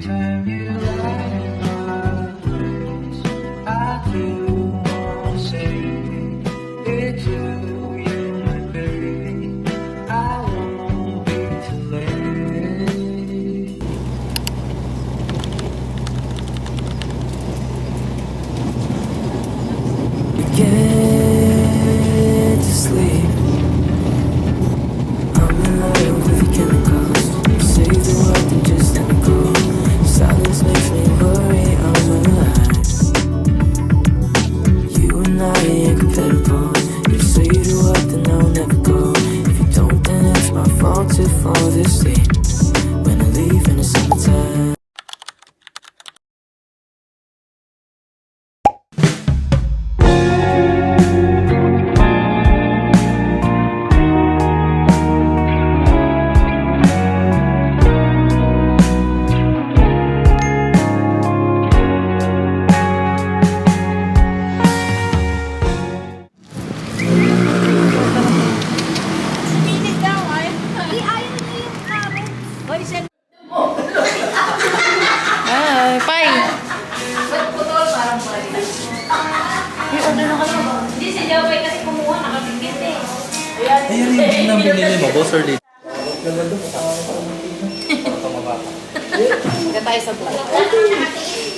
time you light my face, I do wanna say it's you, my baby. I won't be too late. Get to sleep. I'm in love with the chemicals. Save the world and just let me go. Silence makes me worry I'm alive. You and I ain't compatible. You say you do up, then I'll never go. If you don't, then it's my fault to fall this late. When I leave in the summertime. Ayan yung nabili mo, boss or late? Magka tayo sa vlog.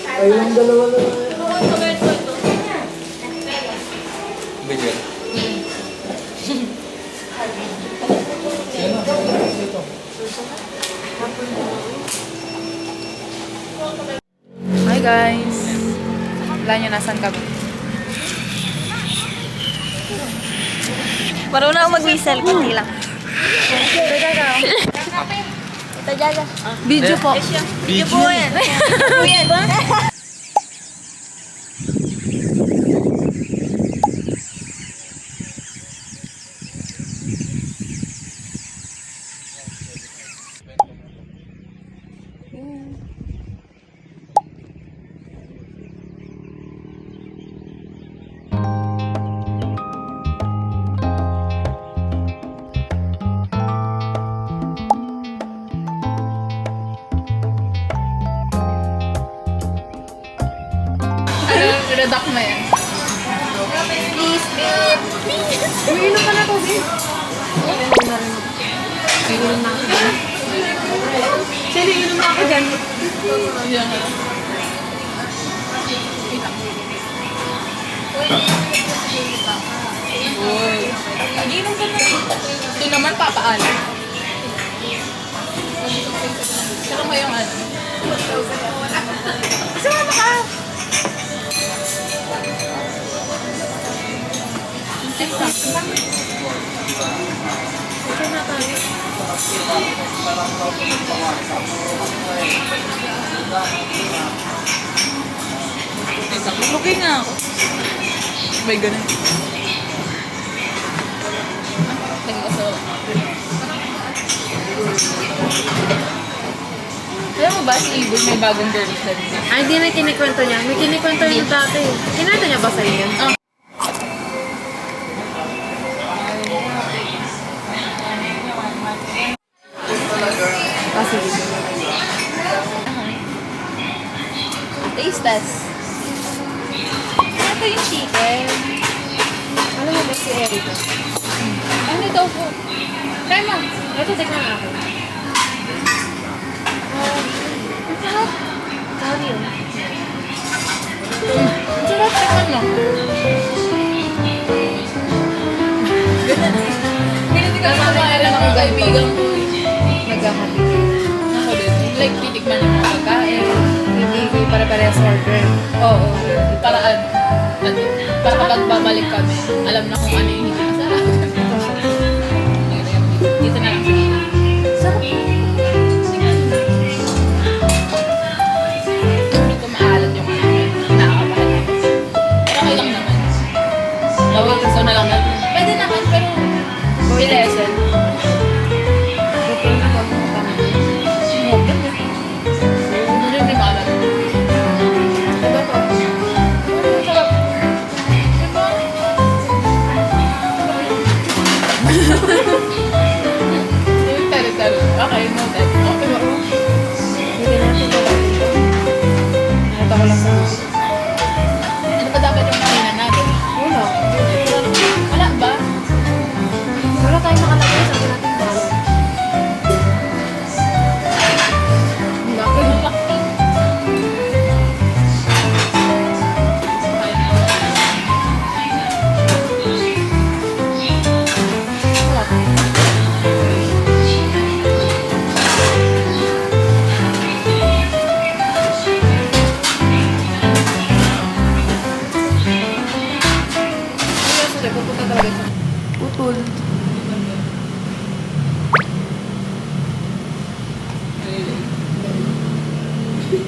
Ayun, dalawa na. Bigyan. Hi guys! Wala nyo, nasan kami? Marunong ako mag-whistle, kunti lang. Ito, Jaga. Video po. Video po yan. Redak mo yan. Please, babe. Please. Umiinom ka na to, babe. Umiinom na ako dyan. Sili, inom na ako dyan. Yan nga. Uy. Inom ka na. Ito naman, papaalam. Pero mo yung ano. Sumama ka! Lugay nga ako. May ganun. Lagi ko sa... Alam mo ba si Ibon may bagong girlfriend? Ay, di na kinikwento niya. May kinikwento niya dati. Kinanta niya ba sa'yo yun? Kasi taste test. Ito yung chicken. Alam mo ba si Erica? Ano ito po? Try mo. Ito, tignan ako. Ang sarap. Sorry yun. Ang sarap. Tikman mo. Ganito ka kumakain ng kaibigan ko. Nagkakati. Ako din. Like, titikman ng mga pagkain. Hindi ko para-parehas order. Oo. Paraan. Para kapag babalik kami, alam na kung ano yung hindi masarap. Dito na lang. Sarap. Ito maalat yung ano. Nakakabahan ako. Pero okay lang naman. Gawin gusto na lang natin. Pwede naman, pero lesson. Buti na ako ng kami. Hindi maalat. Diba po? Sarap. Diba? Ayun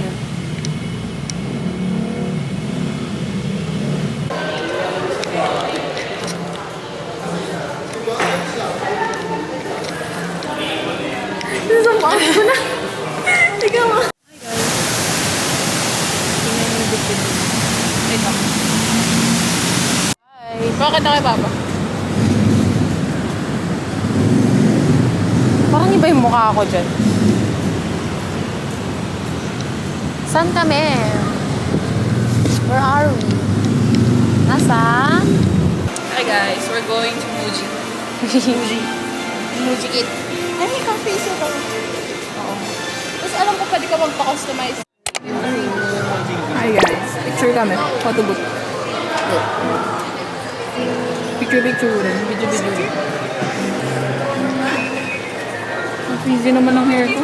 na. Nasampaan ko na. Ikaw mo. Wait lang. Hi. Bakit na kay Papa? Parang iba yung mukha ako dyan. Saan kami? Where are we? Nasa? Hi guys, we're going to Muji. Muji Kit. Ay, may ka-face ko. Oo. Tapos alam ko pwede ka magpa-customize. Hi guys. Picture kami. Photo book. Picture rin. Video. Ang easy naman ng hair ko.